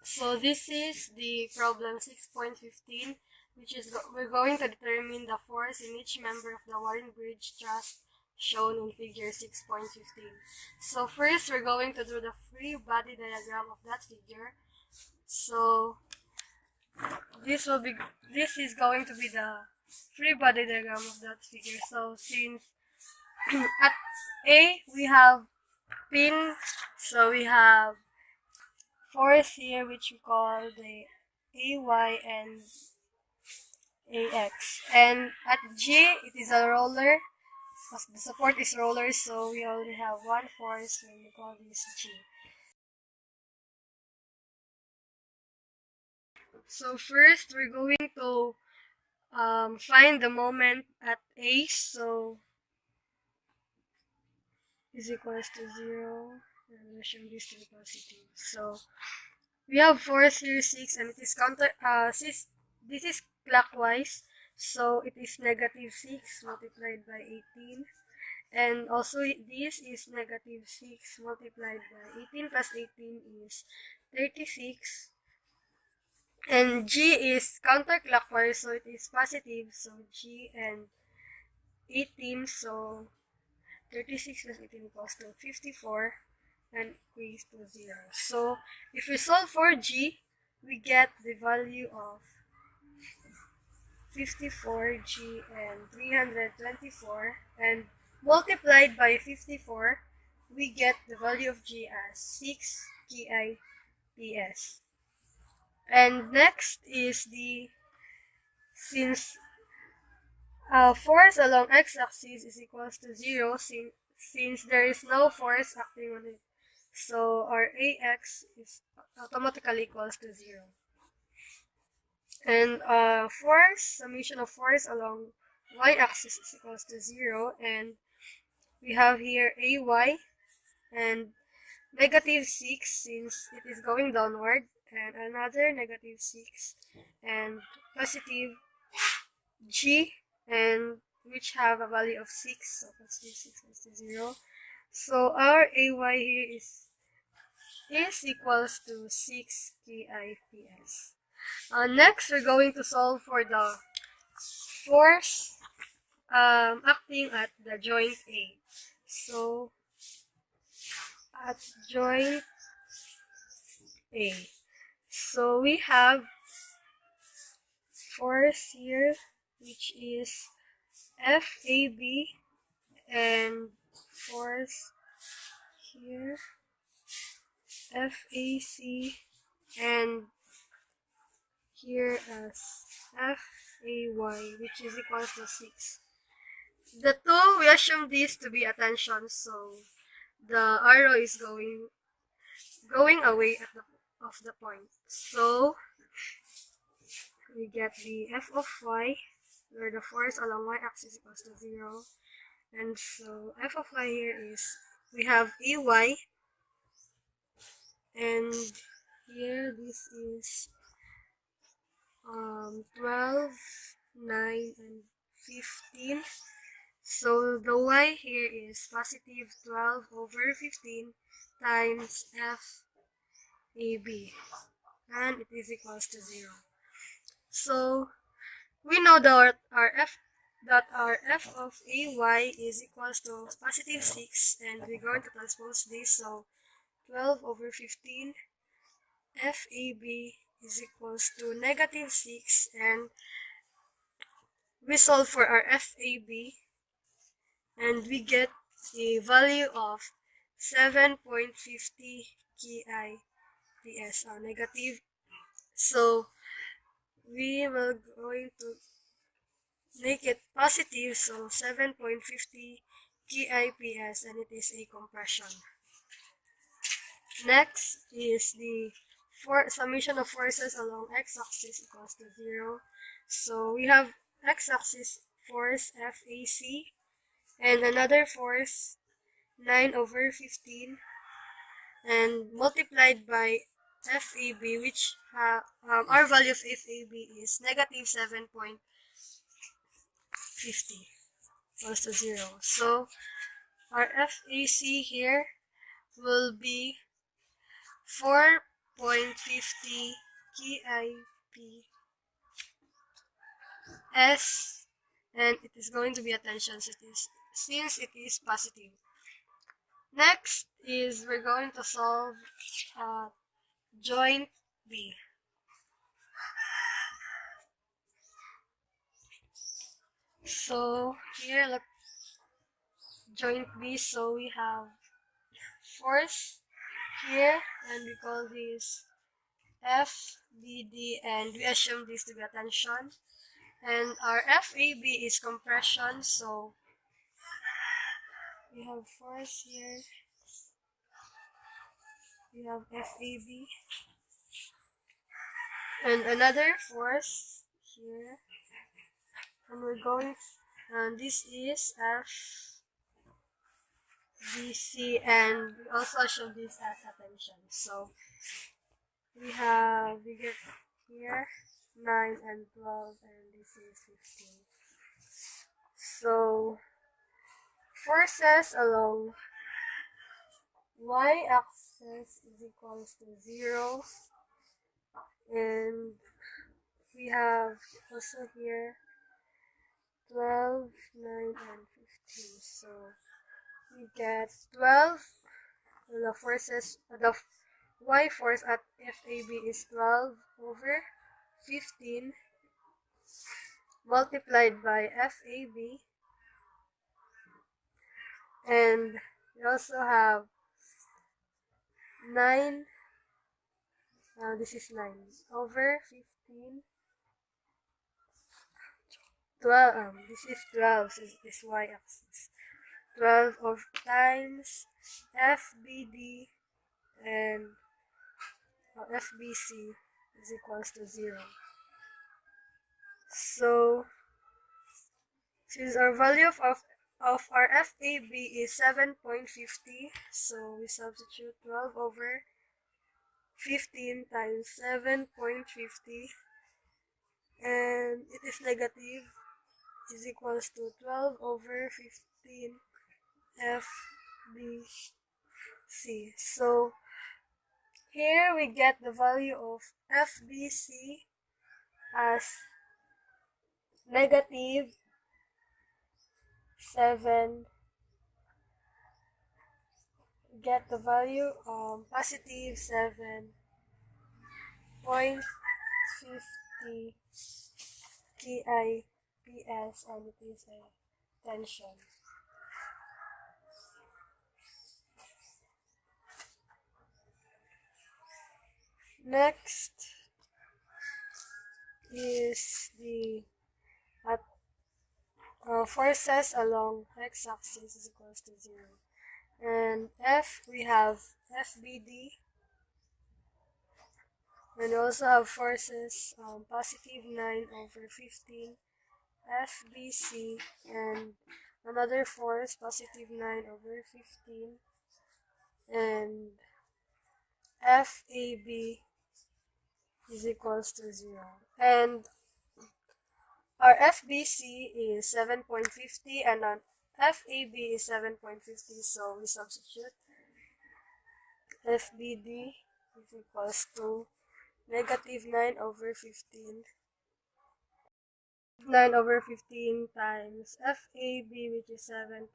So this is the problem 6.15, which is we're going to determine the force in each member of the Warren Bridge Trust shown in figure 6.15. So first we're going to do the free body diagram of that figure. So this is going to be the free body diagram of that figure. So since at A we have pin, so we have force here which we call the AY and AX. And at G it is a roller, because the support is roller, so we only have one force when we call this G. So first we're going to find the moment at A, so is equals to 0, and we'll show this to be positive. So we have force here 6, and it is this is clockwise, so it is negative 6 multiplied by 18, and also this is negative 6 multiplied by 18 plus 18 is 36, and G is counterclockwise, so it is positive, so G and 18, so 36 plus 18 equals to 54, and equals to 0. So if we solve for G, we get the value of 54G and 324, and multiplied by 54, we get the value of G as 6 GIPS. And next is since force along x-axis is equals to 0, since there is no force acting on it, so our AX is automatically equals to 0. And summation of force along y-axis is equals to 0, and we have here AY and negative 6 since it is going downward, and another negative 6, and positive G, and which have a value of 6, so positive 6 equals to 0. So our AY here is equals to 6 KIPS. Next, we're going to solve for the force acting at the joint A. So, at joint A, so we have force here, which is FAB, and force here, FAC, and here as FAY, which is equals to 6. The two, we assume this to be a tension, so the arrow is going away at of the point. So we get the F of y, where the force along y-axis equals to 0. And so F of y here is, we have AY, and here this is 12, 9, and 15. So the y here is positive 12 over 15 times FAB, and it is equals to 0. So we know that our f of AY is equals to positive 6, and we're going to transpose this, so 12 over 15 FAB is equals to negative 6, and we solve for our FAB, and we get a value of 7.50 KIPS, negative. So we will going to make it positive, so 7.50 KIPS, and it is a compression. Next is the summation of forces along x-axis equals to 0. So we have x-axis force FAC, and another force 9 over 15, and multiplied by FAB, which our value of FAB is negative 7.50 equals to 0. So our FAC here will be 4 0.50 kIPS, and it is going to be a tension since it is positive. Next is we're going to solve joint B. So here, look, joint B. So we have force here, and we call this FBD, and we assume this to be a tension. And our FAB is compression, so we have force here, we have FAB, and another force here, and we're going, and this is FBC, and we also assume this as a tension. So we get here 9 and 12, and this is 15. So forces along y-axis is equals to 0, and we have also here 12, 9, and 15. So we get 12. The forces, the y force at FAB is 12 over 15 multiplied by FAB, and we also have 9, this is 9 over 15, 12, this is 12, so this y-axis, 12 of times FBD, and FBC is equals to 0. So since our value of our FAB is 7.50, so we substitute 12 over 15 times 7.50, and it is negative, is equals to 12 over 15 FBC. So here we get the value of FBC as negative 7, get the value positive 7.50 kIPS, and it is a tension. Next is the forces along x-axis is equals to 0. And F, we have FBD, and we also have forces positive 9 over 15 FBC, and another force positive 9 over 15, and FAB is equals to 0. And our FBC is 7.50 and our FAB is 7.50, so we substitute FBD is equals to negative 9 over 15. 9 over 15 times FAB, which is 7.50.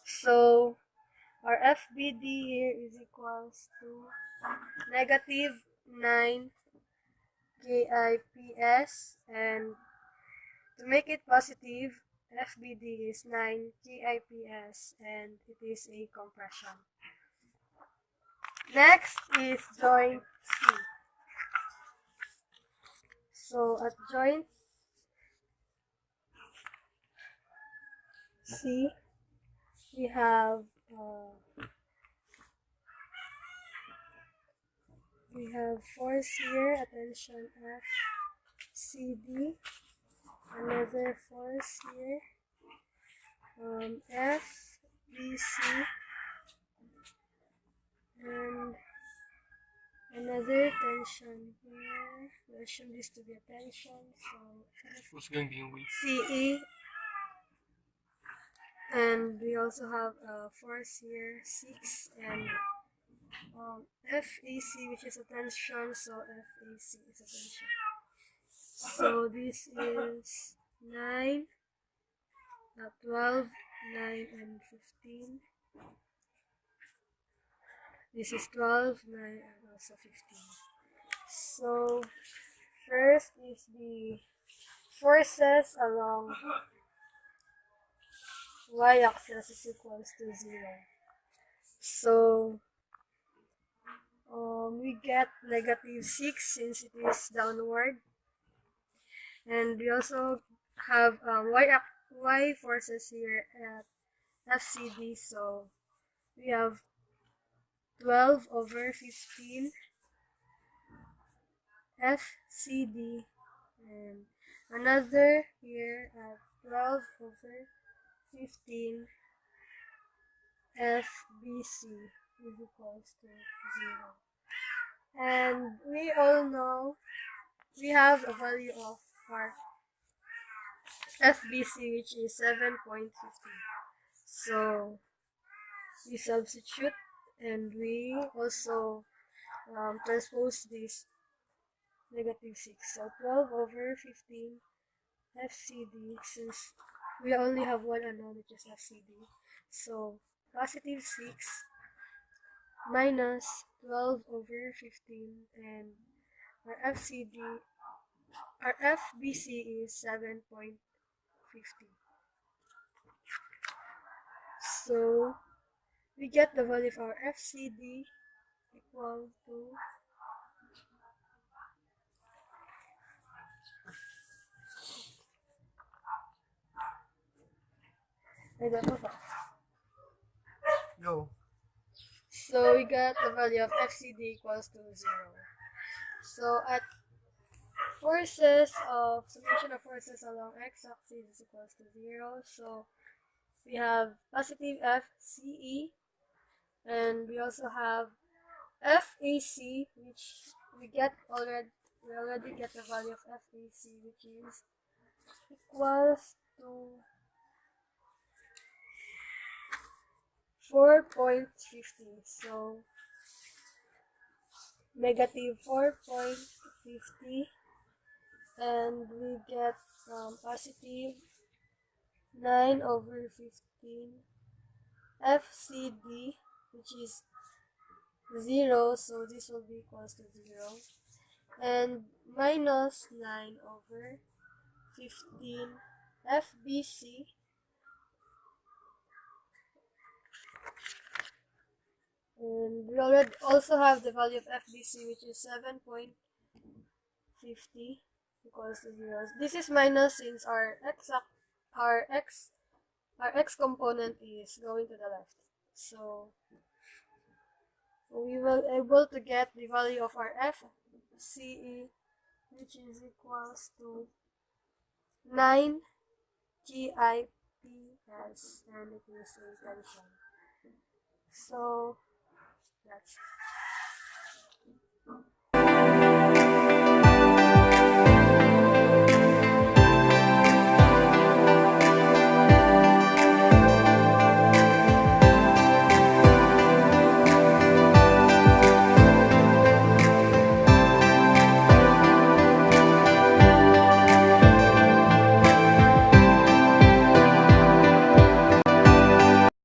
So our FBD here is equals to negative 9 kIPS, and to make it positive, FBD is 9 kIPS, and it is a compression. Next is joint C. So at joint C, we have force here, attention FCD, another force here, FBC, and another tension here. We assume this to be a tension, so CE, and we also have a force here, 6, and FAC, which is attention, so FAC is attention. So this is 9, 12, 9, and 15. This is 12, 9, and also 15. So first is the forces along y-axis is equals to 0. So we get negative 6 since it is downward. And we also have y forces here at FCD. So we have 12 over 15 FCD and another here at 12 over 15 FBC is equals to 0. And we all know we have a value of our FBC, which is 7.50. So we substitute and we also transpose this negative 6. So 12 over 15 FCD, since we only have one unknown, which is FCD. So positive 6 minus 12 over 15, and our FCD, our FBC is 7.50. So we get the value of our FCD equal to No. So we got the value of FCD equals to 0. So at summation of forces along x-axis is equals to 0. So we have positive FCE, and we also have FAC, which we already get the value of FAC, which is equals to 4.50. So negative 4.50, and we get positive 9 over 15 FCD, which is 0, so this will be equals to 0, and minus 9 over 15 FBC, and we already also have the value of FBC, which is 7.50 equals to 0. This is minus since our x component is going to the left. So we will able to get the value of our FCE, which is equals to 9 GIPS, and it is a tension. So that's